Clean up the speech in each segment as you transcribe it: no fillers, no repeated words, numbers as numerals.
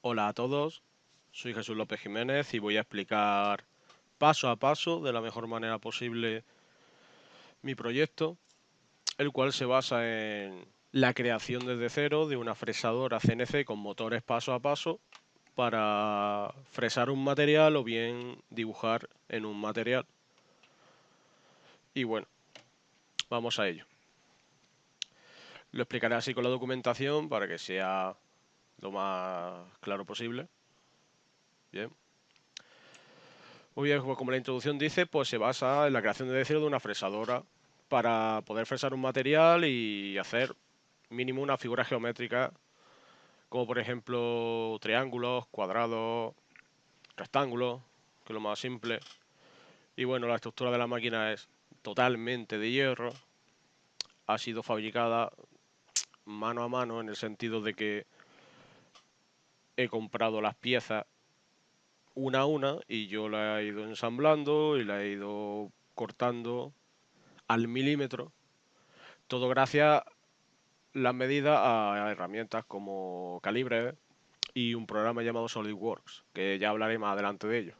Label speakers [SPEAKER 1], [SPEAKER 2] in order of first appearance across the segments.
[SPEAKER 1] Hola a todos, soy Jesús López Jiménez y voy a explicar paso a paso, de la mejor manera posible, mi proyecto, el cual se basa en la creación desde cero de una fresadora CNC con motores paso a paso para fresar un material o bien dibujar en un material. Y bueno, vamos a ello. Lo explicaré así con la documentación para que sea lo más claro posible. Bien. Muy bien, pues como la introducción dice, pues se basa en la creación desde cero de una fresadora para poder fresar un material y hacer mínimo una figura geométrica, como por ejemplo triángulos, cuadrados, rectángulos, que es lo más simple. Y bueno, la estructura de la máquina es totalmente de hierro. Ha sido fabricada mano a mano en el sentido de que he comprado las piezas una a una y yo la he ido ensamblando y la he ido cortando al milímetro. Todo gracias las medidas a herramientas como Calibre y un programa llamado SolidWorks, que ya hablaré más adelante de ello.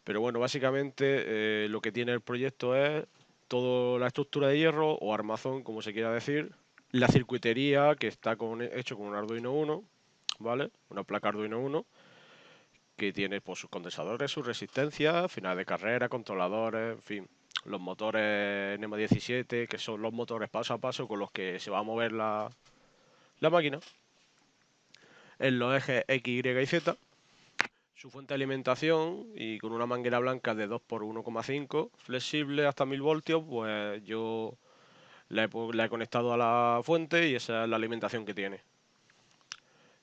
[SPEAKER 1] Pero bueno, básicamente lo que tiene el proyecto es toda la estructura de hierro o armazón, como se quiera decir, la circuitería que está hecho con un Arduino Uno, ¿vale? Una placa Arduino Uno que tiene pues, sus condensadores, sus resistencias, finales de carrera, controladores, en fin, los motores NEMA 17, que son los motores paso a paso con los que se va a mover la máquina, en los ejes X, Y y Z, su fuente de alimentación y con una manguera blanca de 2 por 1,5 flexible hasta 1000 voltios, pues yo la he conectado a la fuente y esa es la alimentación que tiene.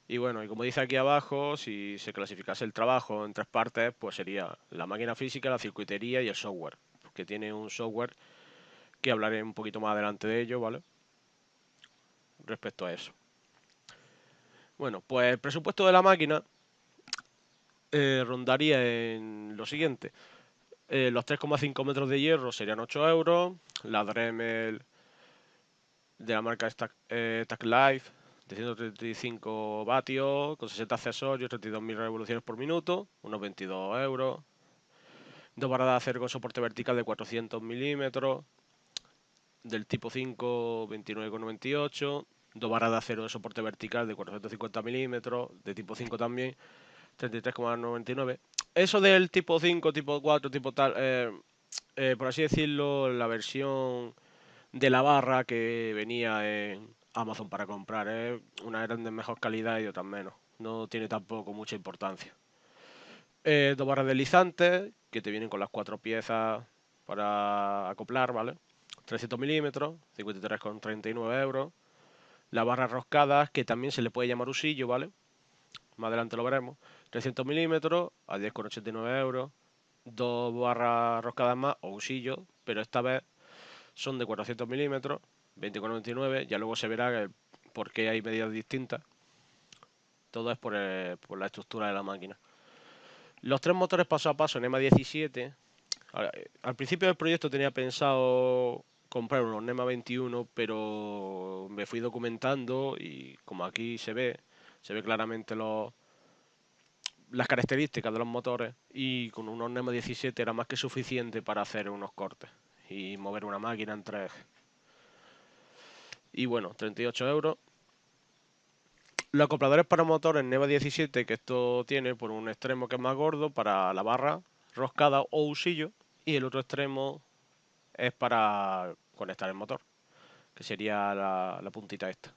[SPEAKER 1] Y bueno, y como dice aquí abajo, si se clasificase el trabajo en tres partes, pues sería la máquina física, la circuitería y el software, que tiene un software que hablaré un poquito más adelante de ello, ¿vale? Respecto a eso. Bueno, pues el presupuesto de la máquina rondaría en lo siguiente. Los 3,5 metros de hierro serían 8 euros. La Dremel de la marca Stack Life de 135 vatios con 60 accesorios, 32.000 revoluciones por minuto, unos 22 euros. Dos barras de acero con soporte vertical de 400 milímetros, del tipo 5, 29,98. Dos barras de acero de soporte vertical de 450 milímetros, de tipo 5 también, 33,99. Eso del tipo 5, tipo 4, tipo tal, por así decirlo, la versión de la barra que venía en Amazon para comprar. Una eran de mejor calidad y otras menos. No tiene tampoco mucha importancia. Dos barras deslizantes que te vienen con las cuatro piezas para acoplar, ¿vale? 300 milímetros, 53,39 euros. Las barras roscadas, que también se le puede llamar usillo, ¿vale? Más adelante lo veremos. 300 milímetros a 10,89 euros. Dos barras roscadas más o usillo, pero esta vez son de 400 milímetros, 20,99. Ya luego se verá por qué hay medidas distintas. Todo es por la estructura de la máquina. Los tres motores paso a paso en NEMA 17. Al principio del proyecto tenía pensado comprar unos NEMA 21, pero me fui documentando y como aquí se ve claramente las características de los motores y con unos NEMA 17 era más que suficiente para hacer unos cortes y mover una máquina en tres ejes. Y bueno, 38 euros. Los acopladores para motores NEMA 17, que esto tiene por un extremo que es más gordo para la barra roscada o usillo y el otro extremo es para conectar el motor, que sería la puntita esta.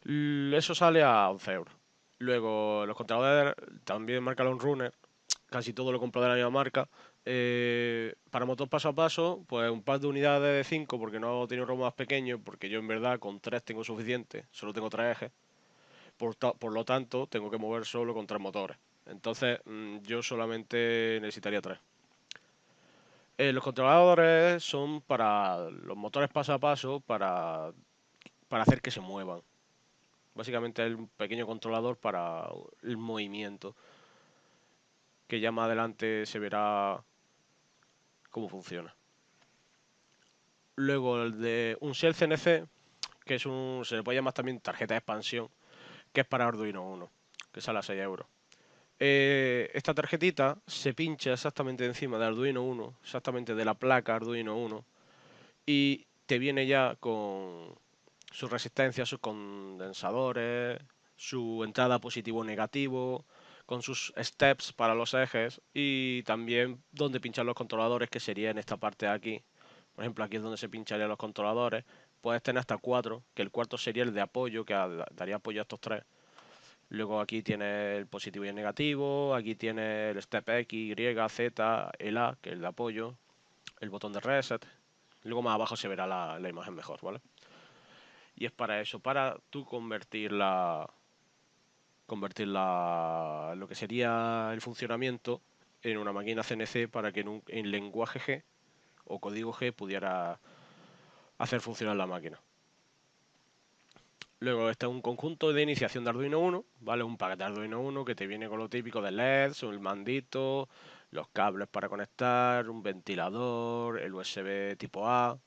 [SPEAKER 1] Eso sale a 11 euros. Luego los controladores también marca un runner, casi todo lo compro de la misma marca. Para motor paso a paso, pues un par de unidades de 5 porque no he tenido robo más pequeño, porque yo en verdad con 3 tengo suficiente, solo tengo 3 ejes. Por lo tanto, tengo que mover solo con 3 motores. Entonces, yo solamente necesitaría 3. Los controladores son para los motores paso a paso, para hacer que se muevan. Básicamente es un pequeño controlador para el movimiento, que ya más adelante se verá cómo funciona. Luego el de un Shell CNC, que se le puede llamar también tarjeta de expansión, que es para Arduino 1, que sale a 6 euros. Esta tarjetita se pincha exactamente encima de Arduino 1, exactamente de la placa Arduino 1, y te viene ya con su resistencia, sus condensadores, su entrada positivo-negativo, con sus steps para los ejes y también donde pinchar los controladores, que sería en esta parte de aquí. Por ejemplo, aquí es donde se pincharían los controladores. Puedes tener hasta 4, que el cuarto sería el de apoyo, que daría apoyo a estos 3. Luego aquí tiene el positivo y el negativo, aquí tiene el step X, Y, Z, el A, que es el de apoyo, el botón de reset. Luego más abajo se verá la imagen mejor, ¿vale? Y es para eso, para tú convertirla lo que sería el funcionamiento en una máquina CNC para que en lenguaje G o código G pudiera hacer funcionar la máquina. Luego está un conjunto de iniciación de Arduino 1, ¿vale? Un paquete de Arduino 1 que te viene con lo típico de LEDs, el mandito, los cables para conectar, un ventilador, el USB tipo A,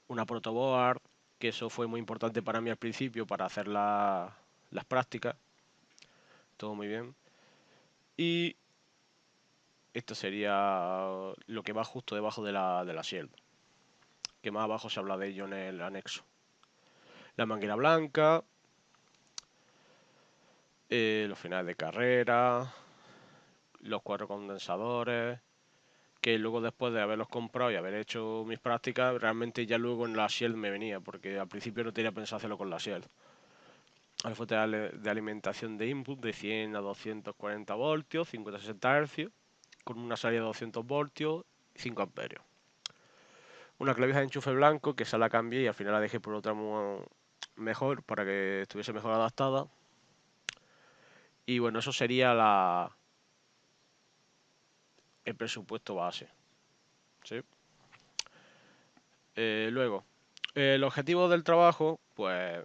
[SPEAKER 1] una protoboard, que eso fue muy importante para mí al principio para hacer las prácticas. Todo muy bien. Y esto sería lo que va justo debajo de la shield, que más abajo se habla de ello en el anexo. La manguera blanca, los finales de carrera, los 4 condensadores, que luego después de haberlos comprado y haber hecho mis prácticas, realmente ya luego en la shield me venía, porque al principio no tenía pensado hacerlo con la shield. El fuente de alimentación de input de 100 a 240 voltios, 50 a 60 Hz, con una salida de 200 voltios y 5 amperios. Una clavija de enchufe blanco, que esa la cambié y al final la dejé por otra mejor para que estuviese mejor adaptada. Y bueno, eso sería el presupuesto base, ¿sí? Luego, el objetivo del trabajo, pues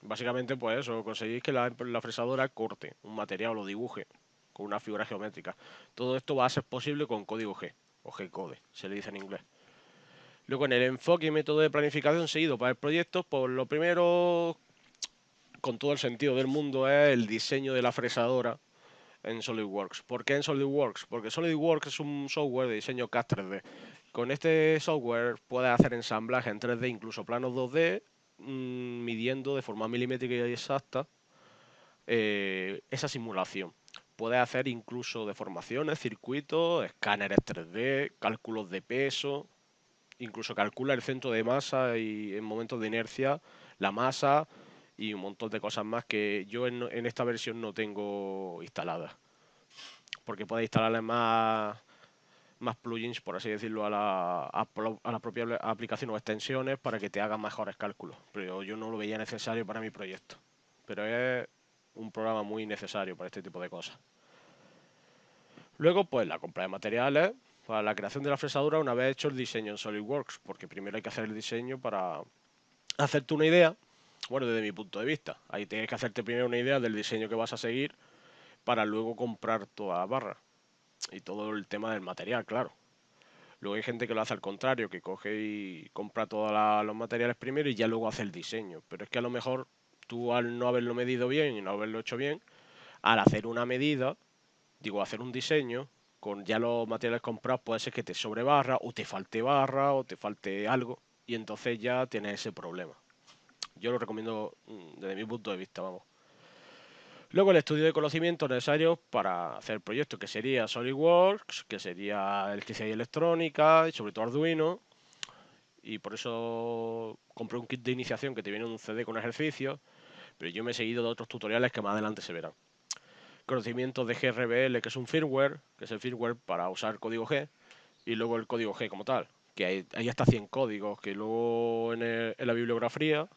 [SPEAKER 1] básicamente pues eso, conseguir que la fresadora corte un material o dibuje con una figura geométrica. Todo esto va a ser posible con código G, o G-code, se le dice en inglés. Luego, en el enfoque y método de planificación seguido para el proyecto, pues lo primero, con todo el sentido del mundo, es el diseño de la fresadora en SolidWorks. ¿Por qué en SolidWorks? Porque SolidWorks es un software de diseño CAD 3D. Con este software puedes hacer ensamblaje en 3D, incluso planos 2D, midiendo de forma milimétrica y exacta esa simulación. Puedes hacer incluso deformaciones, circuitos, escáneres 3D, cálculos de peso, incluso calcula el centro de masa y en momentos de inercia la masa y un montón de cosas más que yo en esta versión no tengo instaladas. Porque puedes instalarle más plugins, por así decirlo, a la propia aplicación o extensiones para que te hagan mejores cálculos. Pero yo no lo veía necesario para mi proyecto. Pero es un programa muy necesario para este tipo de cosas. Luego, pues la compra de materiales para la creación de la fresadura una vez hecho el diseño en SolidWorks, porque primero hay que hacer el diseño para hacerte una idea, bueno, desde mi punto de vista. Ahí tienes que hacerte primero una idea del diseño que vas a seguir para luego comprar toda la barra y todo el tema del material, claro. Luego hay gente que lo hace al contrario, que coge y compra todos los materiales primero y ya luego hace el diseño. Pero es que a lo mejor tú al no haberlo medido bien y no haberlo hecho bien, al hacer una medida, digo, hacer un diseño, con ya los materiales comprados puede ser que te sobre barra o te falte algo y entonces ya tienes ese problema. Yo lo recomiendo desde mi punto de vista, vamos. Luego el estudio de conocimientos necesarios para hacer el proyecto, que sería SolidWorks, que sería electricidad y electrónica, y sobre todo Arduino. Y por eso compré un kit de iniciación que te viene en un CD con ejercicios, pero yo me he seguido de otros tutoriales que más adelante se verán. Conocimientos de GRBL, que es un firmware, que es el firmware para usar código G, y luego el código G como tal, que hay hasta 100 códigos, que luego en la bibliografía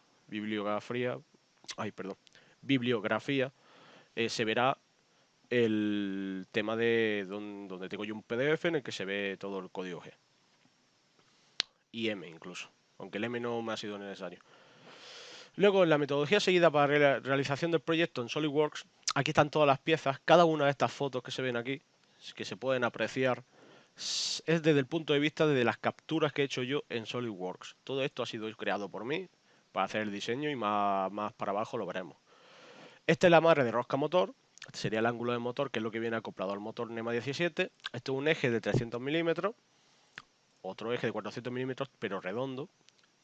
[SPEAKER 1] se verá el tema de donde tengo yo un PDF en el que se ve todo el código G. Y M incluso, aunque el M no me ha sido necesario. Luego, en la metodología seguida para la realización del proyecto en SolidWorks, aquí están todas las piezas. Cada una de estas fotos que se ven aquí, que se pueden apreciar, es desde el punto de vista de las capturas que he hecho yo en SolidWorks. Todo esto ha sido creado por mí para hacer el diseño y más para abajo lo veremos. Este es la amarre de rosca motor. Este sería el ángulo de motor, que es lo que viene acoplado al motor NEMA 17. Esto es un eje de 300 milímetros. Otro eje de 400 milímetros, pero redondo.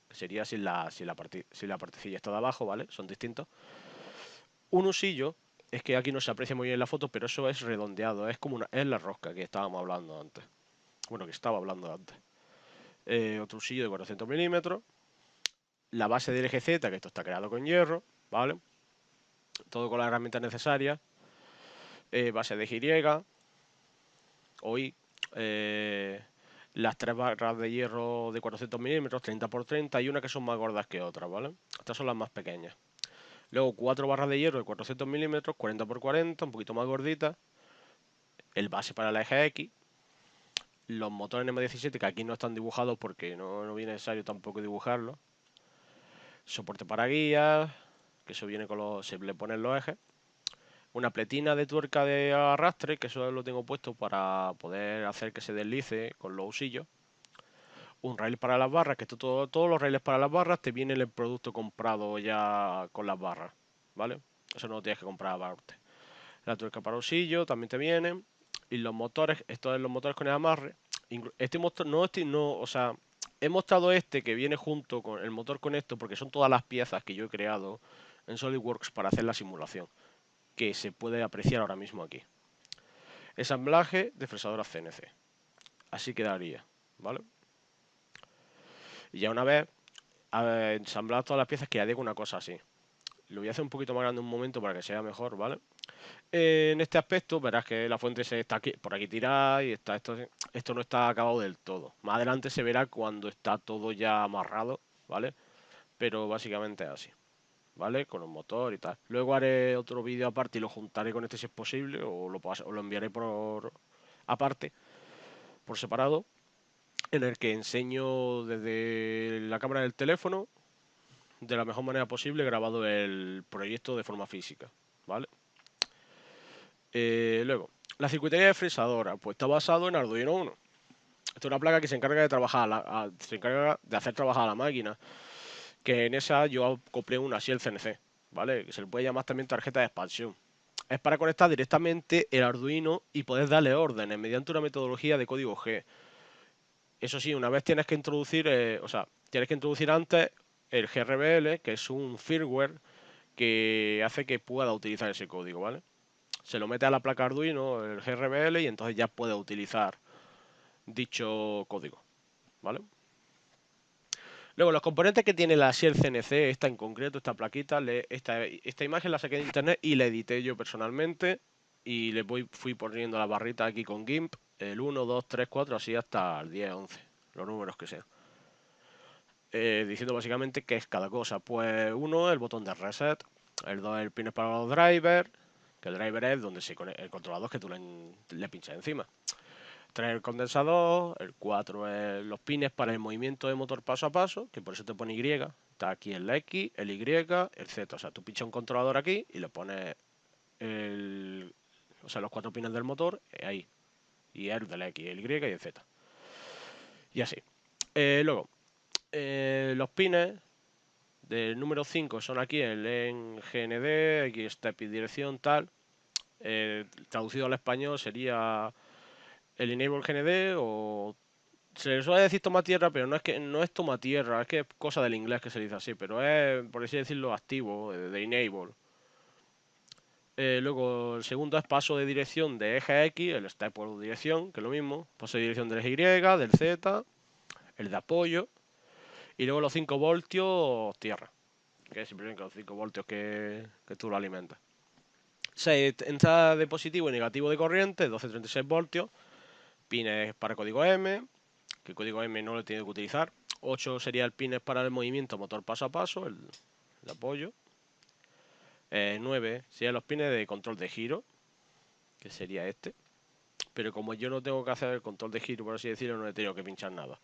[SPEAKER 1] Que sería si la partecilla está de abajo, ¿vale? Son distintos. Un usillo, es que aquí no se aprecia muy bien la foto, pero eso es redondeado. Es como es la rosca que estábamos hablando antes. Bueno, que estaba hablando antes. Otro usillo de 400 milímetros. La base del eje Z, que esto está creado con hierro, ¿vale? Todo con las herramientas necesarias. Base de Y o I. Las 3 barras de hierro de 400 milímetros, 30 por 30, y una que son más gordas que otras, ¿vale? Estas son las más pequeñas. Luego 4 barras de hierro de 400 milímetros, 40 por 40, un poquito más gorditas. El base para la eje X. Los motores M17, que aquí no están dibujados porque no viene necesario tampoco dibujarlos. Soporte para guías, que eso viene con se le ponen los ejes. Una pletina de tuerca de arrastre, que eso lo tengo puesto para poder hacer que se deslice con los usillos. Un rail para las barras, que todos los rails para las barras te viene el producto comprado ya con las barras, ¿vale? Eso no lo tienes que comprar aparte. La tuerca para usillo también te viene. Y los motores, estos son los motores con el amarre. O sea, he mostrado este que viene junto con el motor con esto porque son todas las piezas que yo he creado en SolidWorks para hacer la simulación, que se puede apreciar ahora mismo aquí. Ensamblaje de fresadora CNC. Así quedaría, ¿vale? Y ya una vez ensambladas todas las piezas, quedaría con una cosa así. Lo voy a hacer un poquito más grande un momento para que sea mejor, ¿vale? En este aspecto verás que la fuente se está aquí, por aquí tirada y esto no está acabado del todo. Más adelante se verá cuando está todo ya amarrado, ¿vale? Pero básicamente es así, ¿vale? Con un motor y tal. Luego haré otro vídeo aparte y lo juntaré con este si es posible, o lo enviaré por aparte, por separado, en el que enseño desde la cámara del teléfono, de la mejor manera posible, grabado el proyecto de forma física, ¿vale? Luego, la circuitería de fresadora, pues está basado en Arduino Uno. Esta es una placa que se encarga de se encarga de hacer trabajar a la máquina. Que en esa yo compré una Shell CNC, ¿vale? Que se le puede llamar también tarjeta de expansión. Es para conectar directamente el Arduino y poder darle órdenes mediante una metodología de código G. Eso sí, una vez tienes que introducir, tienes que introducir antes el GRBL, que es un firmware que hace que pueda utilizar ese código, ¿vale? Se lo mete a la placa Arduino, el GRBL, y entonces ya puede utilizar dicho código, ¿vale? Luego, los componentes que tiene la Shell CNC, esta en concreto, esta plaquita, esta imagen la saqué de internet y la edité yo personalmente. Y fui poniendo la barrita aquí con GIMP, el 1, 2, 3, 4, así hasta el 10, 11, los números que sean. Diciendo básicamente qué es cada cosa. Pues uno, el botón de reset, el 2, el pin para los drivers, que el driver es donde se conecta el controlador que tú le pinchas encima. 3 el condensador, el 4 es los pines para el movimiento de motor paso a paso, que por eso te pone Y. Está aquí el X, el Y, el Z. O sea, tú pinchas un controlador aquí y le pones los 4 pines del motor ahí. Y el del X, el Y y el Z. Y así. Luego, los pines del número 5 son aquí el en GND, aquí step y dirección tal. Traducido al español sería el enable GND, o se le suele decir toma tierra, pero no es toma tierra, es que es cosa del inglés que se dice así, pero es, por así decirlo, activo, de enable. Luego el segundo es paso de dirección de eje X, el step por dirección, que es lo mismo, paso de dirección del eje Y, del Z, el de apoyo, y luego los 5 voltios tierra, que es simplemente los 5 voltios que tú lo alimentas. 6 entrada de positivo y negativo de corriente, 1236 voltios, pines para código M, que el código M no lo tiene que utilizar. 8 sería el pines para el movimiento motor paso a paso, el apoyo. 9 serían los pines de control de giro, que sería este. Pero como yo no tengo que hacer el control de giro, por así decirlo, no he tenido que pinchar nada.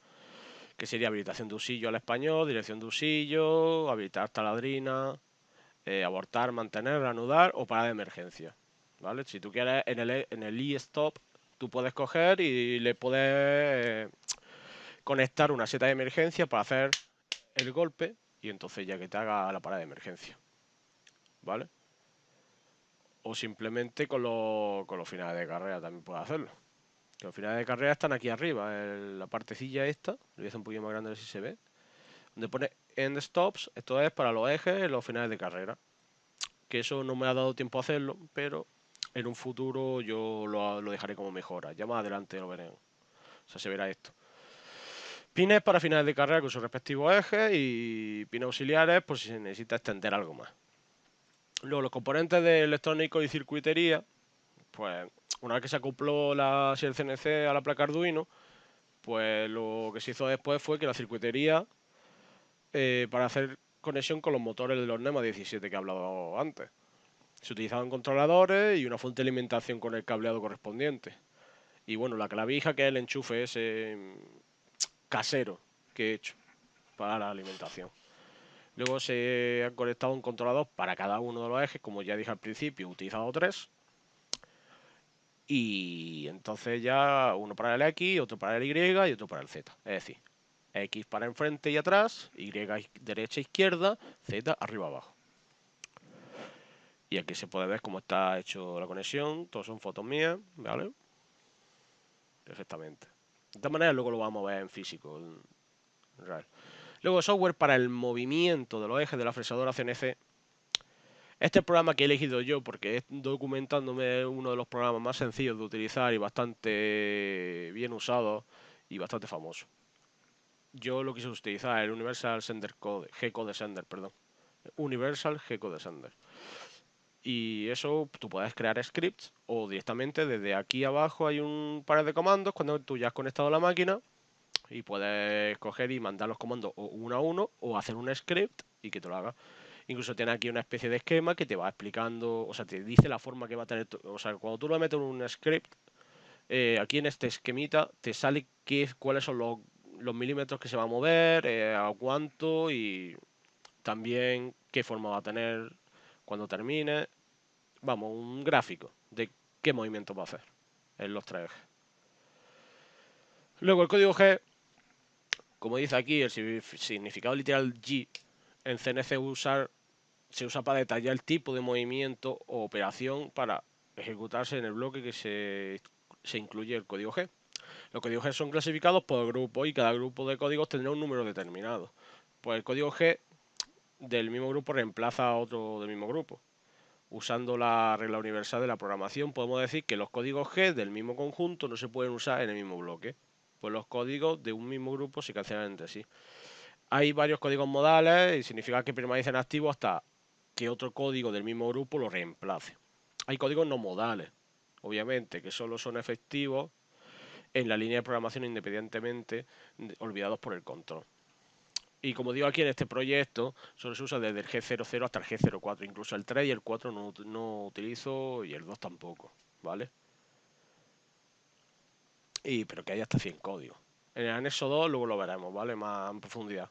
[SPEAKER 1] Que sería habilitación de usillo al español, dirección de usillo, habilitar taladrina, abortar, mantener, reanudar o parar de emergencia. ¿Vale? Si tú quieres en el e-stop, tú puedes coger y le puedes conectar una seta de emergencia para hacer el golpe y entonces ya que te haga la parada de emergencia. ¿Vale? O simplemente con los finales de carrera también puedes hacerlo. Que los finales de carrera están aquí arriba, en la partecilla esta, lo voy a hacer un poquito más grande a ver si se ve, donde pone end stops, esto es para los ejes en los finales de carrera. Que eso no me ha dado tiempo a hacerlo, pero en un futuro yo lo dejaré como mejora. Ya más adelante lo veremos. O sea, se verá esto. Pines para finales de carrera con sus respectivos ejes y pines auxiliares por si se necesita extender algo más. Luego, los componentes de electrónico y circuitería, pues una vez que se acopló el CNC a la placa Arduino, pues lo que se hizo después fue que la circuitería, para hacer conexión con los motores de los NEMA 17 que he hablado antes, se utilizaban controladores y una fuente de alimentación con el cableado correspondiente. Y bueno, la clavija, que es el enchufe ese casero que he hecho para la alimentación. Luego se han conectado un controlador para cada uno de los ejes, como ya dije al principio, he utilizado 3. Y entonces ya uno para el X, otro para el Y y otro para el Z. Es decir, X para enfrente y atrás, Y derecha, izquierda, Z arriba, abajo. Y aquí se puede ver cómo está hecho la conexión. Todos son fotos mías, ¿vale? Perfectamente. De esta manera luego lo vamos a ver en físico, en real. Luego, software para el movimiento de los ejes de la fresadora CNC. Este es el programa que he elegido yo porque es documentándome uno de los programas más sencillos de utilizar y bastante bien usado y bastante famoso. Yo lo quise utilizar, el Universal Sender Code, G-Code Sender, perdón. Universal G-Code Sender. Y eso tú puedes crear scripts o directamente desde aquí abajo hay un par de comandos cuando tú ya has conectado la máquina y puedes coger y mandar los comandos o uno a uno o hacer un script y que te lo haga. Incluso tiene aquí una especie de esquema que te va explicando, o sea, te dice la forma que va a tener, o sea, cuando tú lo metes en un script, aquí en este esquemita te sale cuáles son los milímetros que se va a mover, a cuánto y también qué forma va a tener cuando termine. Vamos, un gráfico de qué movimiento va a hacer en los 3 ejes. Luego el código G, como dice aquí, el significado literal G, en CNC se usa para detallar el tipo de movimiento o operación para ejecutarse en el bloque que se incluye el código G. Los códigos G son clasificados por grupos y cada grupo de códigos tendrá un número determinado. Pues el código G del mismo grupo reemplaza a otro del mismo grupo. Usando la regla universal de la programación, podemos decir que los códigos G del mismo conjunto no se pueden usar en el mismo bloque, pues los códigos de un mismo grupo se cancelan entre sí. Hay varios códigos modales y significa que permanecen activos hasta que otro código del mismo grupo lo reemplace. Hay códigos no modales, obviamente, que solo son efectivos en la línea de programación independientemente olvidados por el control. Y como digo aquí en este proyecto, solo se usa desde el G00 hasta el G04. Incluso el 3 y el 4 no utilizo y el 2 tampoco, ¿vale? Pero que hay hasta 100 códigos. En el anexo 2 luego lo veremos, ¿vale? Más en profundidad.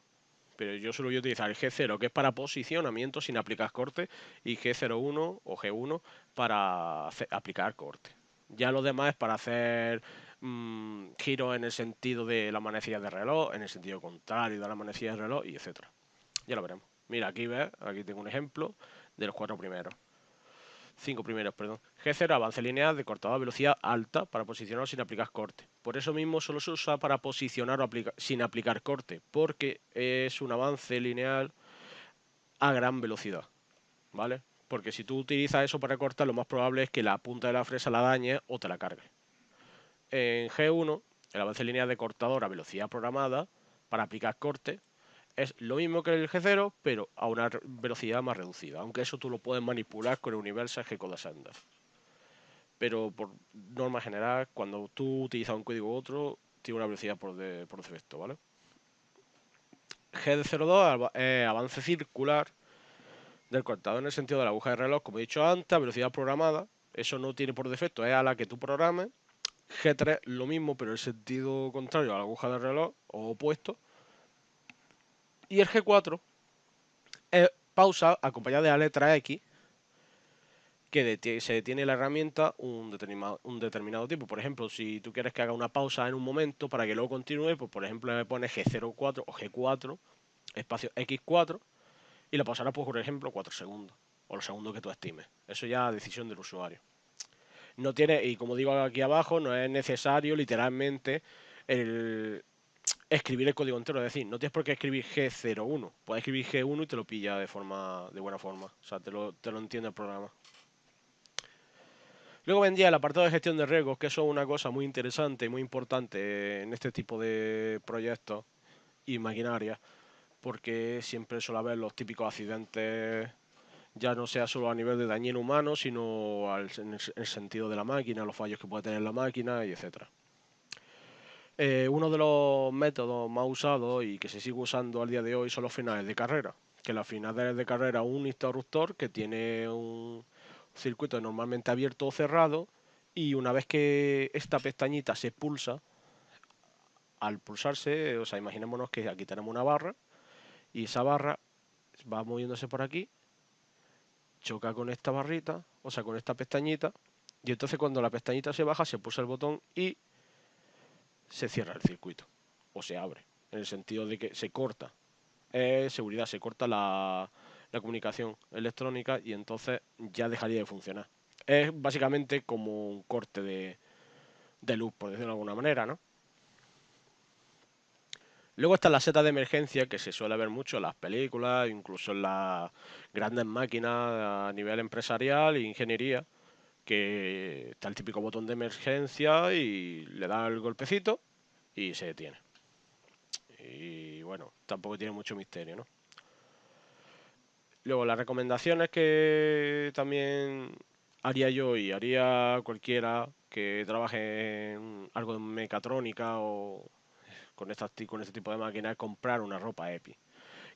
[SPEAKER 1] Pero yo solo voy a utilizar el G0, que es para posicionamiento sin aplicar corte, y G01 o G1 para aplicar corte. Ya lo demás es para hacer giros en el sentido de la manecilla de reloj, en el sentido contrario de la manecilla de reloj, y etcétera. Ya lo veremos. Mira, aquí ves, aquí tengo un ejemplo de los 4 primeros. 5 primeros, perdón. G0, avance lineal de cortado a velocidad alta para posicionar sin aplicar corte. Por eso mismo solo se usa para posicionar sin aplicar corte, porque es un avance lineal a gran velocidad, ¿vale? Porque si tú utilizas eso para cortar, lo más probable es que la punta de la fresa la dañe o te la cargue. En G1, el avance lineal de cortador a velocidad programada para aplicar corte es lo mismo que el G0, pero a una velocidad más reducida. Aunque eso tú lo puedes manipular con el Universal G-Code Sender. Pero por norma general, cuando tú utilizas un código u otro, tiene una velocidad por defecto, ¿vale? G02 es avance circular del cortador en el sentido de la aguja de reloj, como he dicho antes, a velocidad programada. Eso no tiene por defecto, es a la que tú programes. G3 lo mismo, pero en sentido contrario a la aguja de reloj o opuesto. Y el G4 es pausa acompañada de la letra X, que se detiene la herramienta un determinado tiempo. Por ejemplo, si tú quieres que haga una pausa en un momento para que luego continúe, pues por ejemplo le pones G04 o G4, espacio X4, y la pausará, pues por ejemplo, 4 segundos. o lo segundo que tú estimes. Eso ya es decisión del usuario. No tiene, y como digo aquí abajo, no es necesario literalmente el escribir el código entero. Es decir, no tienes por qué escribir G01. Puedes escribir G1 y te lo pilla de buena forma. O sea, te lo entiende el programa. Luego vendría el apartado de gestión de riesgos, que eso es una cosa muy interesante y muy importante en este tipo de proyectos y maquinaria, porque siempre suele haber los típicos accidentes, ya no sea solo a nivel de dañino humano, sino en el sentido de la máquina, los fallos que puede tener la máquina, y etcétera. Uno de los métodos más usados y que se sigue usando al día de hoy son los finales de carrera. Que los finales de carrera un interruptor que tiene un circuito normalmente abierto o cerrado, y una vez que esta pestañita se pulsa, al pulsarse, o sea, imaginémonos que aquí tenemos una barra y esa barra va moviéndose por aquí, choca con esta barrita, o sea, con esta pestañita, y entonces cuando la pestañita se baja se pulsa el botón y se cierra el circuito o se abre, en el sentido de que se corta. Seguridad, se corta la comunicación electrónica y entonces ya dejaría de funcionar. Es básicamente como un corte de luz, por decirlo de alguna manera, ¿no? Luego está la seta de emergencia, que se suele ver mucho en las películas, incluso en las grandes máquinas a nivel empresarial e ingeniería, que está el típico botón de emergencia y le da el golpecito y se detiene. Y bueno, tampoco tiene mucho misterio, ¿no? Luego, las recomendaciones que también haría yo y haría cualquiera que trabaje en algo de mecatrónica o con este tipo de máquinas es comprar una ropa EPI.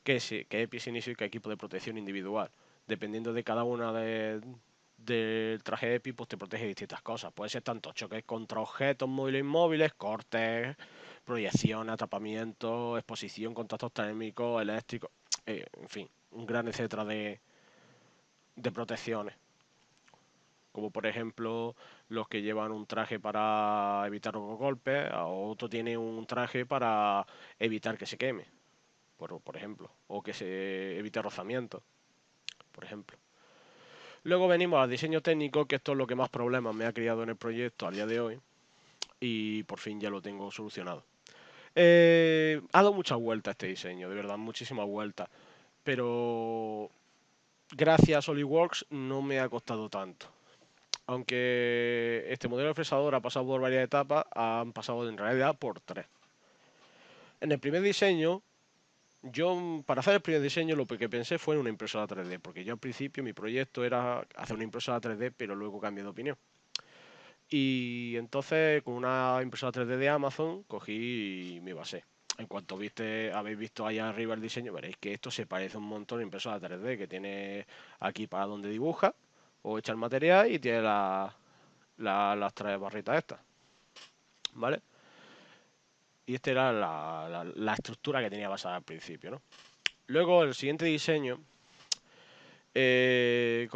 [SPEAKER 1] Que EPI significa equipo de protección individual. Dependiendo de cada una del traje EPI, pues te protege de distintas cosas. Puede ser tanto choques contra objetos móviles e inmóviles, cortes, proyección, atrapamiento, exposición, contactos térmicos, eléctricos, en fin, un gran etcétera de protecciones. Como por ejemplo los que llevan un traje para evitar los golpes, o otro tiene un traje para evitar que se queme, por ejemplo, o que se evite rozamiento, por ejemplo. Luego venimos al diseño técnico, que esto es lo que más problemas me ha creado en el proyecto a día de hoy, y por fin ya lo tengo solucionado. Ha dado muchas vueltas este diseño, de verdad, muchísimas vueltas, pero gracias a SolidWorks no me ha costado tanto. Aunque este modelo de fresador ha pasado por varias etapas, han pasado en realidad por tres. En el primer diseño, yo para hacer el primer diseño lo que pensé fue en una impresora 3D, porque yo al principio mi proyecto era hacer una impresora 3D, pero luego cambié de opinión. Y entonces con una impresora 3D de Amazon cogí y me basé. En cuanto habéis visto ahí arriba el diseño, veréis que esto se parece un montón a impresora 3D, que tiene aquí para donde dibuja o echa el material y tiene las tres barritas estas, ¿vale? Y esta era la estructura que tenía basada al principio, ¿no? Luego el siguiente diseño, con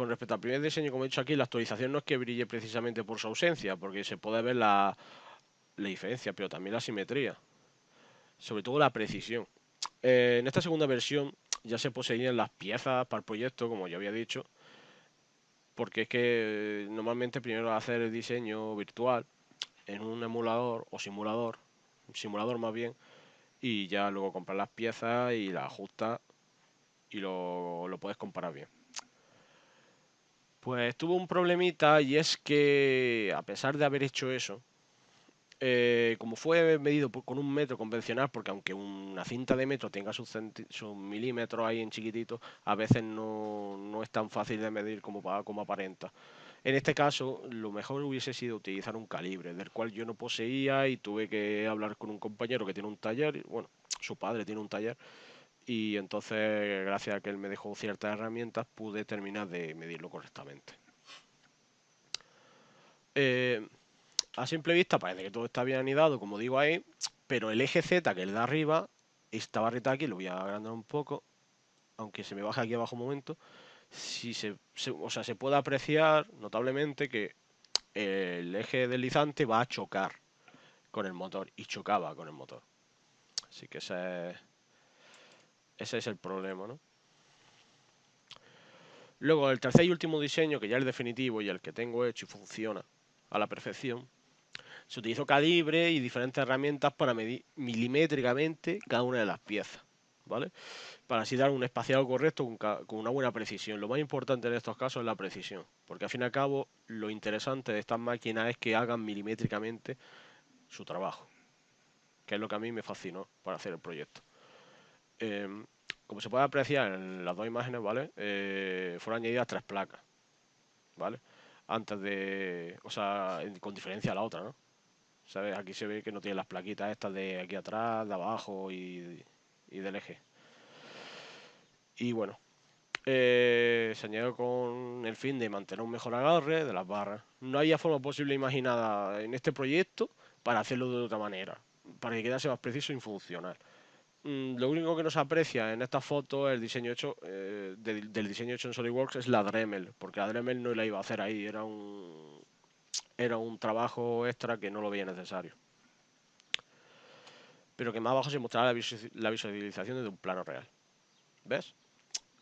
[SPEAKER 1] respecto al primer diseño, como he dicho aquí, la actualización no es que brille precisamente por su ausencia, porque se puede ver la diferencia, pero también la simetría, sobre todo la precisión. En esta segunda versión ya se poseían las piezas para el proyecto, como ya había dicho, porque es que normalmente primero hacer el diseño virtual en un emulador o simulador más bien, y ya luego comprar las piezas y las ajustas y lo puedes comparar bien. Pues tuvo un problemita, y es que a pesar de haber hecho eso, como fue medido con un metro convencional, porque aunque una cinta de metro tenga sus milímetros ahí en chiquitito, a veces no es tan fácil de medir como aparenta. En este caso, lo mejor hubiese sido utilizar un calibre, del cual yo no poseía, y tuve que hablar con un compañero que tiene un taller, bueno, su padre tiene un taller, y entonces, gracias a que él me dejó ciertas herramientas, pude terminar de medirlo correctamente. Eh, a simple vista parece que todo está bien anidado, como digo ahí, pero el eje Z que le da arriba, esta barrita aquí, lo voy a agrandar un poco, aunque se me baja aquí abajo un momento, si o sea, se puede apreciar notablemente que el eje deslizante va a chocar con el motor, y chocaba con el motor. Así que ese es el problema, ¿no? Luego el tercer y último diseño, que ya es el definitivo y el que tengo hecho y funciona a la perfección, se utilizó calibre y diferentes herramientas para medir milimétricamente cada una de las piezas, ¿vale? Para así dar un espaciado correcto con una buena precisión. Lo más importante en estos casos es la precisión, porque al fin y al cabo lo interesante de estas máquinas es que hagan milimétricamente su trabajo, que es lo que a mí me fascinó para hacer el proyecto. Como se puede apreciar en las dos imágenes, ¿vale? Fueron añadidas 3 placas, ¿vale? Antes de, o sea, con diferencia a la otra, ¿no? ¿Sabes? Aquí se ve que no tiene las plaquitas estas de aquí atrás, de abajo y del eje. Y bueno, se añadió con el fin de mantener un mejor agarre de las barras. No había forma posible imaginada en este proyecto para hacerlo de otra manera, para que quedase más preciso y funcional. Lo único que no se aprecia en esta foto el diseño hecho del diseño hecho en SolidWorks es la Dremel, porque la Dremel no la iba a hacer ahí, era un trabajo extra que no lo veía necesario. Pero que más abajo se mostrará la visualización de un plano real. ¿Ves?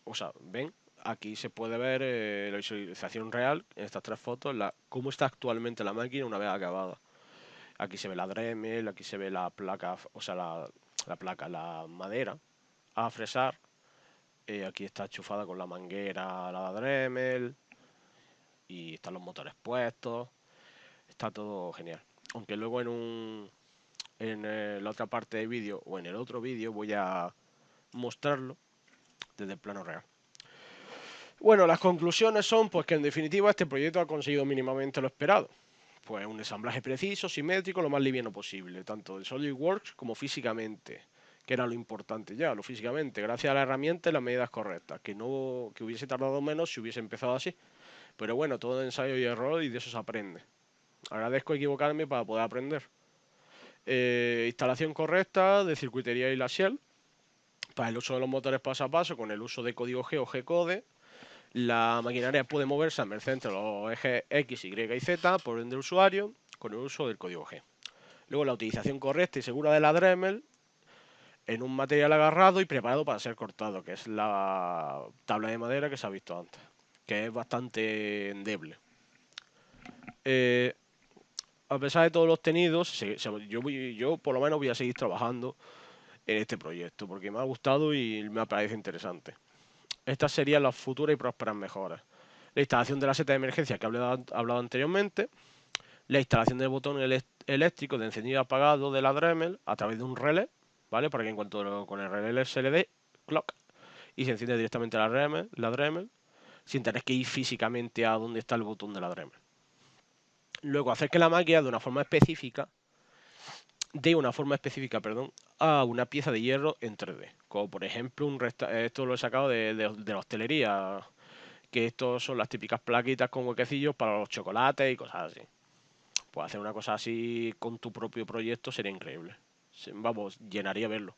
[SPEAKER 1] O sea, ven, aquí se puede ver la visualización real en estas 3 fotos, cómo está actualmente la máquina una vez acabada. Aquí se ve la Dremel, aquí se ve la placa, o sea, la placa, la madera a fresar. Aquí está enchufada con la manguera la Dremel y están los motores puestos. Está todo genial. Aunque luego en la otra parte del vídeo o en el otro vídeo voy a mostrarlo desde el plano real. Bueno, las conclusiones son pues que en definitiva este proyecto ha conseguido mínimamente lo esperado. Pues un ensamblaje preciso, simétrico, lo más liviano posible, tanto de SolidWorks como físicamente, que era lo importante ya, lo físicamente, gracias a la herramienta y las medidas correctas, que hubiese tardado menos si hubiese empezado así. Pero bueno, todo ensayo y error y de eso se aprende. Agradezco equivocarme para poder aprender. Instalación correcta de circuitería y la shell para el uso de los motores paso a paso con el uso de código G o G-code. La maquinaria puede moverse a merced entre los ejes X, Y y Z por orden del usuario con el uso del código G. Luego la utilización correcta y segura de la Dremel en un material agarrado y preparado para ser cortado, que es la tabla de madera que se ha visto antes, que es bastante endeble. A pesar de todos los tenidos, yo por lo menos voy a seguir trabajando en este proyecto porque me ha gustado y me parece interesante. Estas serían las futuras y prósperas mejoras. La instalación de la seta de emergencia que he hablado anteriormente, la instalación del botón eléctrico de encendido y apagado de la Dremel a través de un relé, ¿vale? Para que en cuanto con el relé se le dé clock y se enciende directamente la Dremel, sin tener que ir físicamente a donde está el botón de la Dremel. Luego hacer que la máquina de una forma específica a una pieza de hierro en 3D. Como por ejemplo, esto lo he sacado de la hostelería, que estos son las típicas plaquitas con huequecillos para los chocolates y cosas así. Pues hacer una cosa así con tu propio proyecto sería increíble. Vamos, llenaría verlo.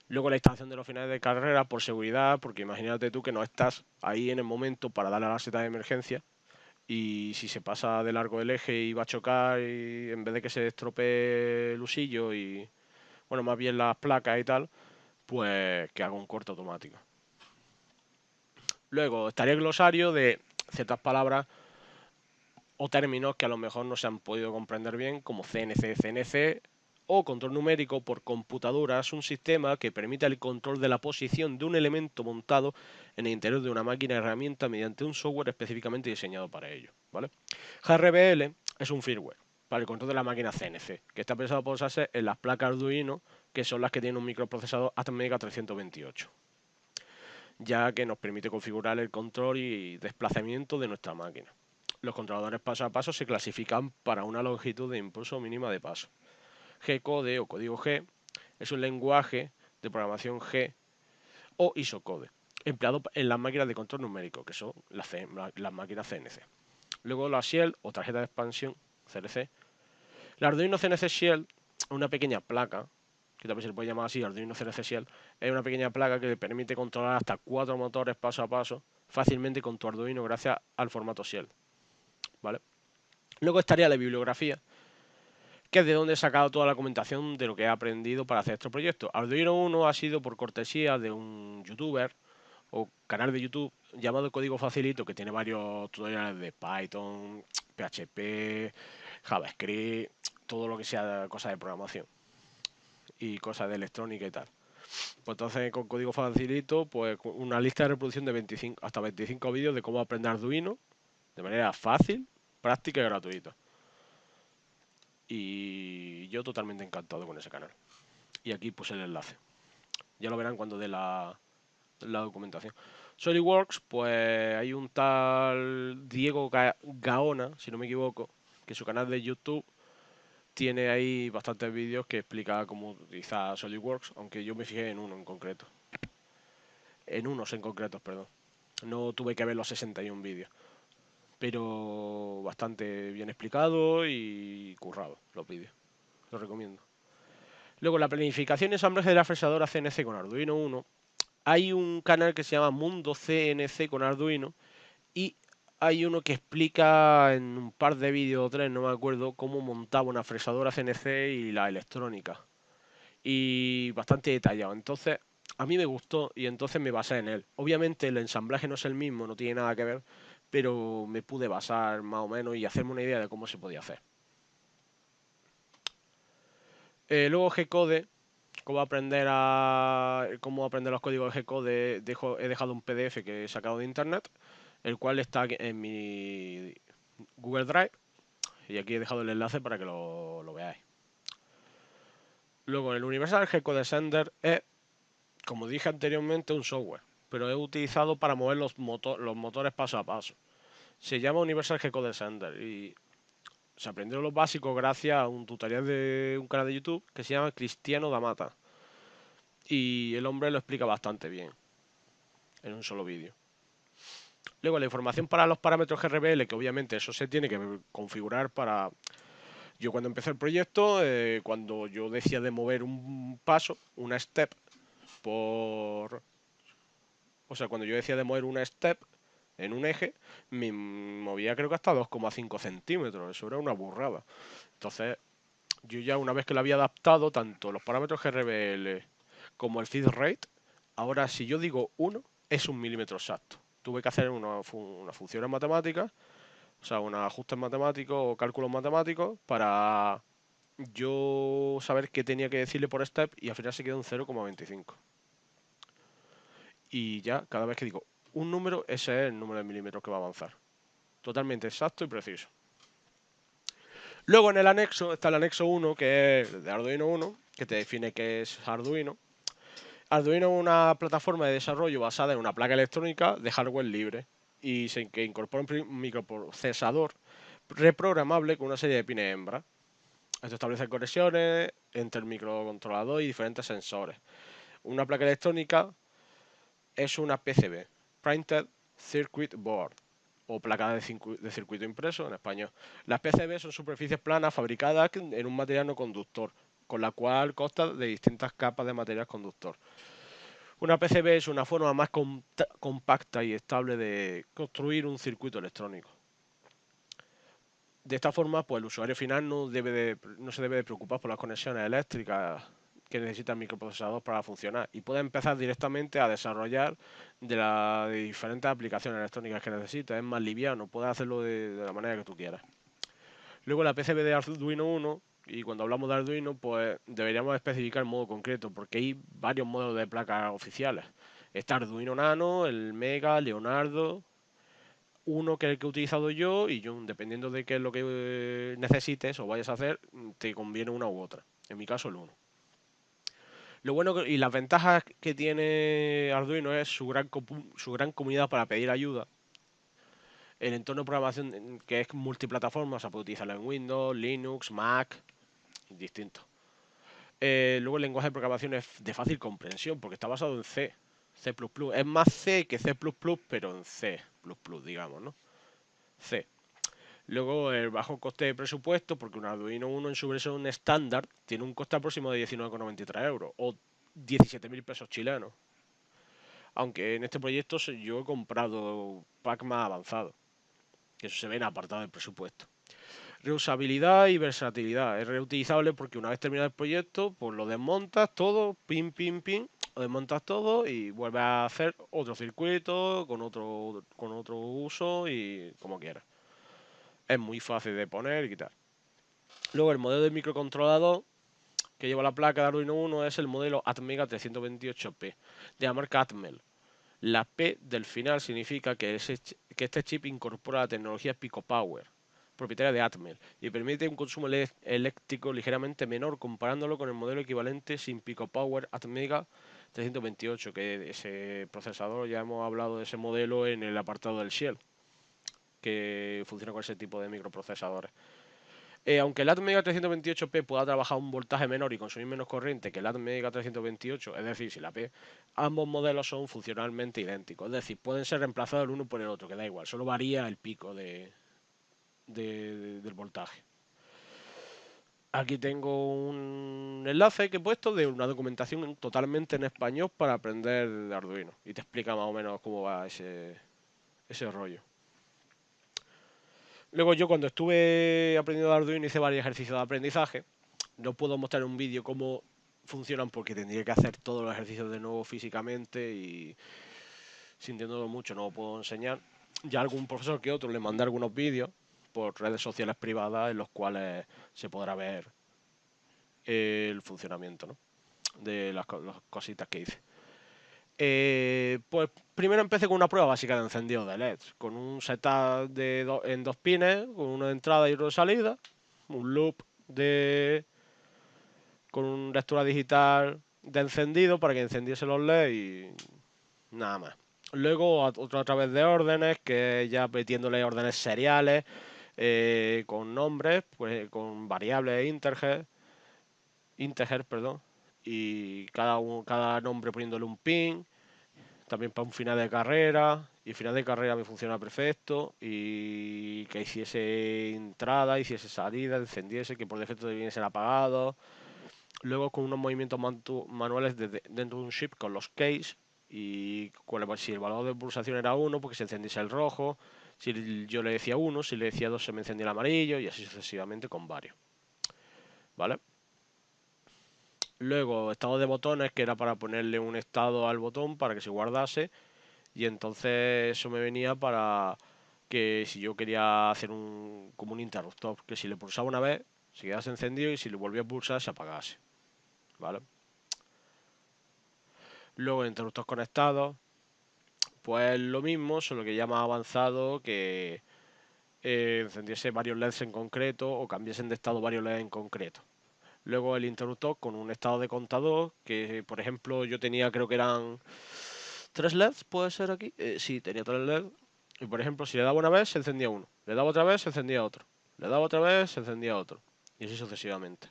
[SPEAKER 1] Luego la instalación de los finales de carrera por seguridad, porque imagínate tú que no estás ahí en el momento para darle a la seta de emergencia y si se pasa de largo el eje y va a chocar y en vez de que se estropee el usillo y, bueno, más bien las placas y tal, pues que haga un corte automático. Luego estaría el glosario de ciertas palabras o términos que a lo mejor no se han podido comprender bien, como CNC, CNC o control numérico por computadora. Es un sistema que permite el control de la posición de un elemento montado en el interior de una máquina herramienta mediante un software específicamente diseñado para ello, ¿vale? GRBL es un firmware para el control de la máquina CNC, que está pensado para usarse en las placas Arduino, que son las que tienen un microprocesador Atmega 328, ya que nos permite configurar el control y desplazamiento de nuestra máquina. Los controladores paso a paso se clasifican para una longitud de impulso mínima de paso. G-code o código G es un lenguaje de programación G o ISO-code, empleado en las máquinas de control numérico, que son las máquinas CNC. Luego la Shell o tarjeta de expansión CNC. La Arduino CNC Shell es una pequeña placa, que también se le puede llamar así, Arduino CNC Shell, es una pequeña placa que le permite controlar hasta 4 motores paso a paso fácilmente con tu Arduino gracias al formato Shell, ¿vale? Luego estaría la bibliografía, que es de donde he sacado toda la documentación de lo que he aprendido para hacer este proyecto. Arduino 1 ha sido por cortesía de un youtuber o canal de YouTube llamado Código Facilito, que tiene varios tutoriales de Python, PHP, JavaScript, todo lo que sea cosas de programación y cosas de electrónica y tal. Pues entonces con Código Facilito, pues una lista de reproducción de 25, hasta 25 vídeos de cómo aprender Arduino de manera fácil, práctica y gratuita. Y yo totalmente encantado con ese canal. Y aquí puse el enlace. Ya lo verán cuando dé la documentación. SolidWorks, pues hay un tal Diego Gaona, si no me equivoco, que su canal de YouTube tiene ahí bastantes vídeos que explica cómo utilizar SolidWorks, aunque yo me fijé en uno en concreto. En unos en concretos, perdón. No tuve que ver los 61 vídeos. Pero bastante bien explicado y currado los vídeos. Los recomiendo. Luego, la planificación y ensamblaje de la fresadora CNC con Arduino 1. Hay un canal que se llama Mundo CNC con Arduino y hay uno que explica en un par de vídeos o tres, no me acuerdo, cómo montaba una fresadora CNC y la electrónica. Y bastante detallado. Entonces, a mí me gustó y entonces me basé en él. Obviamente el ensamblaje no es el mismo, no tiene nada que ver, pero me pude basar más o menos y hacerme una idea de cómo se podía hacer. Luego G-Code, cómo aprender los códigos de G-Code, he dejado un PDF que he sacado de internet, el cual está en mi Google Drive, y aquí he dejado el enlace para que lo veáis. Luego, el Universal G-Code Sender es, como dije anteriormente, un software, pero es utilizado para mover los motores paso a paso. Se llama Universal G-Code Sender y se aprendieron los básicos gracias a un tutorial de un canal de YouTube que se llama Cristiano Damata. Y el hombre lo explica bastante bien en un solo vídeo. Luego, la información para los parámetros GRBL, que obviamente eso se tiene que configurar para... Yo cuando empecé el proyecto, cuando yo decía de mover un paso, una step, por... O sea, cuando yo decía de mover una step en un eje, me movía creo que hasta 2,5 centímetros. Eso era una burrada. Entonces, yo ya una vez que lo había adaptado, tanto los parámetros GRBL como el feed rate, ahora si yo digo 1, es un milímetro exacto. Tuve que hacer unas funciones matemáticas, o sea, unos ajustes matemáticos o cálculos matemáticos para yo saber qué tenía que decirle por step y al final se quedó en 0,25. Y ya, cada vez que digo un número, ese es el número de milímetros que va a avanzar. Totalmente exacto y preciso. Luego en el anexo está el anexo 1, que es de Arduino 1, que te define qué es Arduino. Arduino es una plataforma de desarrollo basada en una placa electrónica de hardware libre y que incorpora un microprocesador reprogramable con una serie de pines hembra. Esto establece conexiones entre el microcontrolador y diferentes sensores. Una placa electrónica es una PCB, Printed Circuit Board, o placa de circuito impreso en español. Las PCB son superficies planas fabricadas en un material no conductor, con la cual consta de distintas capas de material conductor. Una PCB es una forma más compacta y estable de construir un circuito electrónico. De esta forma, pues el usuario final no se debe de preocupar por las conexiones eléctricas que necesita el microprocesador para funcionar y puede empezar directamente a desarrollar de diferentes aplicaciones electrónicas que necesita. Es más liviano, puede hacerlo de la manera que tú quieras. Luego la PCB de Arduino 1, y cuando hablamos de Arduino, pues deberíamos especificar el modo concreto, porque hay varios modelos de placas oficiales. Está Arduino Nano, el Mega, Leonardo, uno que es el que he utilizado yo, y yo, dependiendo de qué es lo que necesites o vayas a hacer, te conviene una u otra. En mi caso, el 1. Lo bueno y las ventajas que tiene Arduino es su gran comunidad para pedir ayuda. El entorno de programación que es multiplataforma, o sea, puede utilizarlo en Windows, Linux, Mac, distinto. Luego el lenguaje de programación es de fácil comprensión porque está basado en C, C++. Es más C que C++, pero en C++, digamos, ¿no? C. Luego el bajo coste de presupuesto, porque un Arduino 1 en su versión estándar tiene un coste aproximado de 19,93 euros o 17.000 pesos chilenos. Aunque en este proyecto yo he comprado pack más avanzado, que eso se ve en apartado del presupuesto. Reusabilidad y versatilidad. Es reutilizable porque una vez terminado el proyecto, pues lo desmontas todo, pim, pim, pim, lo desmontas todo y vuelves a hacer otro circuito con otro uso y como quieras. Es muy fácil de poner y quitar. Luego el modelo de microcontrolador que lleva la placa de Arduino Uno es el modelo Atmega 328P de la marca Atmel. La P del final significa que este chip incorpora la tecnología Pico Power, propietaria de Atmel, y permite un consumo eléctrico ligeramente menor comparándolo con el modelo equivalente sin Pico Power Atmega 328, que ese procesador, ya hemos hablado de ese modelo en el apartado del Shell, que funciona con ese tipo de microprocesadores. Aunque el Atmega 328P pueda trabajar a un voltaje menor y consumir menos corriente que el Atmega 328, es decir, si la P, ambos modelos son funcionalmente idénticos. Es decir, pueden ser reemplazados el uno por el otro, que da igual, solo varía el pico del voltaje. Aquí tengo un enlace que he puesto de una documentación totalmente en español para aprender de Arduino. Y te explica más o menos cómo va ese rollo. Luego yo cuando estuve aprendiendo Arduino hice varios ejercicios de aprendizaje. No puedo mostrar en un vídeo cómo funcionan porque tendría que hacer todos los ejercicios de nuevo físicamente y sintiéndolo mucho no lo puedo enseñar. Ya algún profesor que otro le mandé algunos vídeos por redes sociales privadas en los cuales se podrá ver el funcionamiento, ¿no?, de las cositas que hice. Pues primero empecé con una prueba básica de encendido de LEDs, con un setup en dos pines, con uno de entrada y otro de salida, un loop con una lectura digital de encendido para que encendiese los LEDs y nada más. Luego otro a través de órdenes, que ya metiéndole órdenes seriales, con nombres, pues con variables integer, perdón, y cada nombre poniéndole un pin, también para un final de carrera, y final de carrera me funciona perfecto, y que hiciese entrada, hiciese salida, encendiese, que por defecto debiesen ser apagados. Luego con unos movimientos manuales dentro de un chip con los keys, y si el valor de pulsación era 1, porque se encendiese el rojo, si yo le decía 1, si le decía 2 se me encendía el amarillo, y así sucesivamente con varios. ¿Vale? Luego estado de botones, que era para ponerle un estado al botón para que se guardase, y entonces eso me venía para que si yo quería hacer como un interruptor, que si le pulsaba una vez se quedase encendido y si le volvía a pulsar se apagase. ¿Vale? Luego el interruptor conectado, pues lo mismo, solo que ya más avanzado, que encendiese varios LEDs en concreto o cambiasen de estado varios LEDs en concreto. Luego el interruptor con un estado de contador, que por ejemplo yo tenía, creo que eran 3 LEDs, puede ser aquí. Sí, tenía 3 LEDs. Y por ejemplo, si le daba una vez, se encendía uno. Le daba otra vez, se encendía otro. Le daba otra vez, se encendía otro. Y así sucesivamente.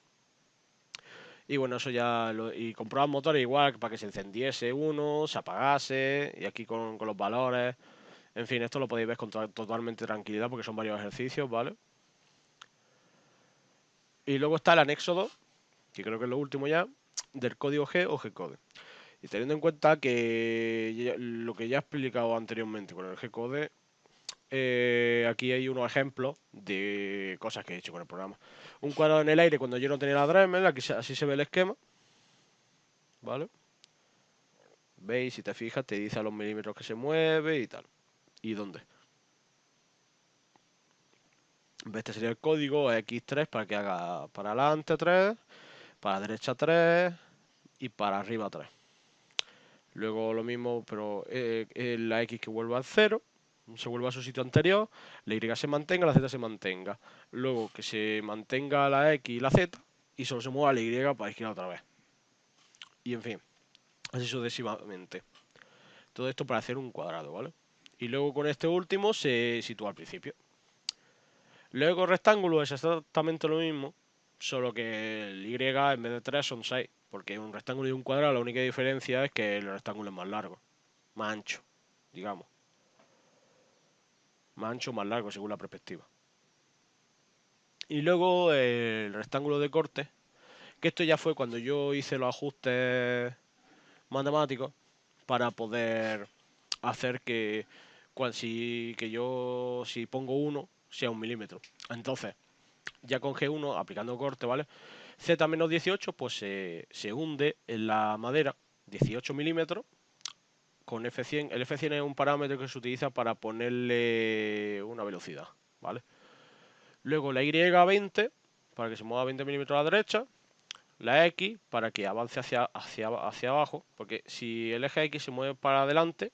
[SPEAKER 1] Y bueno, eso ya y compraba motores igual para que se encendiese uno, se apagase. Y aquí con los valores. En fin, esto lo podéis ver con totalmente tranquilidad porque son varios ejercicios, ¿vale? Y luego está el anexo 2, que creo que es lo último ya, del código G o G-code. Y teniendo en cuenta que lo que ya he explicado anteriormente con el G-code, aquí hay unos ejemplos de cosas que he hecho con el programa. Un cuadrado en el aire cuando yo no tenía la Dremel, aquí así se ve el esquema, ¿vale? ¿Veis? Si te fijas, te dice a los milímetros que se mueve y tal. ¿Y dónde? Este sería el código X3 para que haga para adelante 3, para la derecha 3 y para arriba 3. Luego lo mismo, pero la X que vuelva al 0, se vuelva a su sitio anterior, la Y se mantenga, la Z se mantenga. Luego que se mantenga la X y la Z y solo se mueva la Y para izquierda otra vez. Y en fin, así sucesivamente. Todo esto para hacer un cuadrado, ¿vale? Y luego con este último se sitúa al principio. Luego rectángulo es exactamente lo mismo, solo que el Y en vez de 3 son 6. Porque un rectángulo y un cuadrado la única diferencia es que el rectángulo es más largo, más ancho, digamos. Más ancho o más largo según la perspectiva. Y luego el rectángulo de corte, que esto ya fue cuando yo hice los ajustes matemáticos para poder hacer que si pongo 1 sea 1 milímetro. Entonces, ya con G1, aplicando corte, ¿vale? Z-18, pues se hunde en la madera 18 milímetros con F100. El F100 es un parámetro que se utiliza para ponerle una velocidad, ¿vale? Luego la Y20 para que se mueva 20 milímetros a la derecha, la X para que avance hacia abajo, porque si el eje X se mueve para adelante,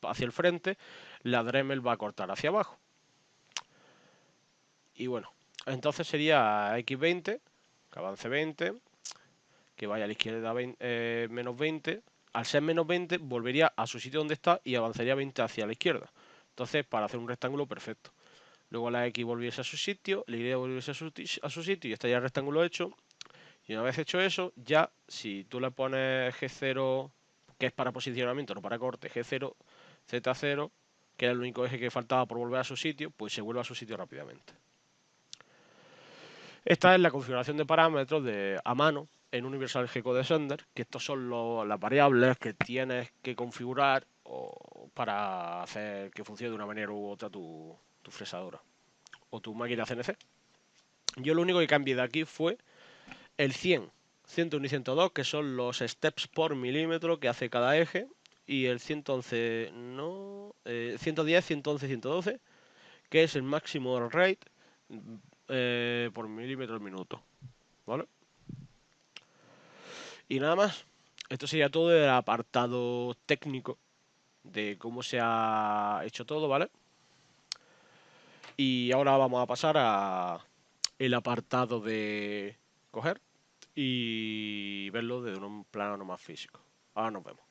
[SPEAKER 1] hacia el frente, la Dremel va a cortar hacia abajo. Y bueno, entonces sería X20, que avance 20, que vaya a la izquierda menos 20. Al ser menos 20, volvería a su sitio donde está y avanzaría 20 hacia la izquierda. Entonces, para hacer un rectángulo perfecto. Luego la X volviese a su sitio, la Y volviese a su sitio y estaría el rectángulo hecho. Y una vez hecho eso, ya si tú le pones G0, que es para posicionamiento, no para corte, G0, Z0, que era el único eje que faltaba por volver a su sitio, pues se vuelve a su sitio rápidamente. Esta es la configuración de parámetros a mano en Universal G-Code Sender, que estos son las variables que tienes que configurar para hacer que funcione de una manera u otra tu fresadora o tu máquina CNC. Yo lo único que cambié de aquí fue el 100, 101 y 102, que son los steps por milímetro que hace cada eje, y el 111, 110, 111 y 112, que es el máximo rate por milímetro al minuto, ¿vale? Y nada más. Esto sería todo del apartado técnico de cómo se ha hecho todo, ¿vale? Y ahora vamos a pasar a el apartado de coger y verlo desde un plano más físico. Ahora nos vemos.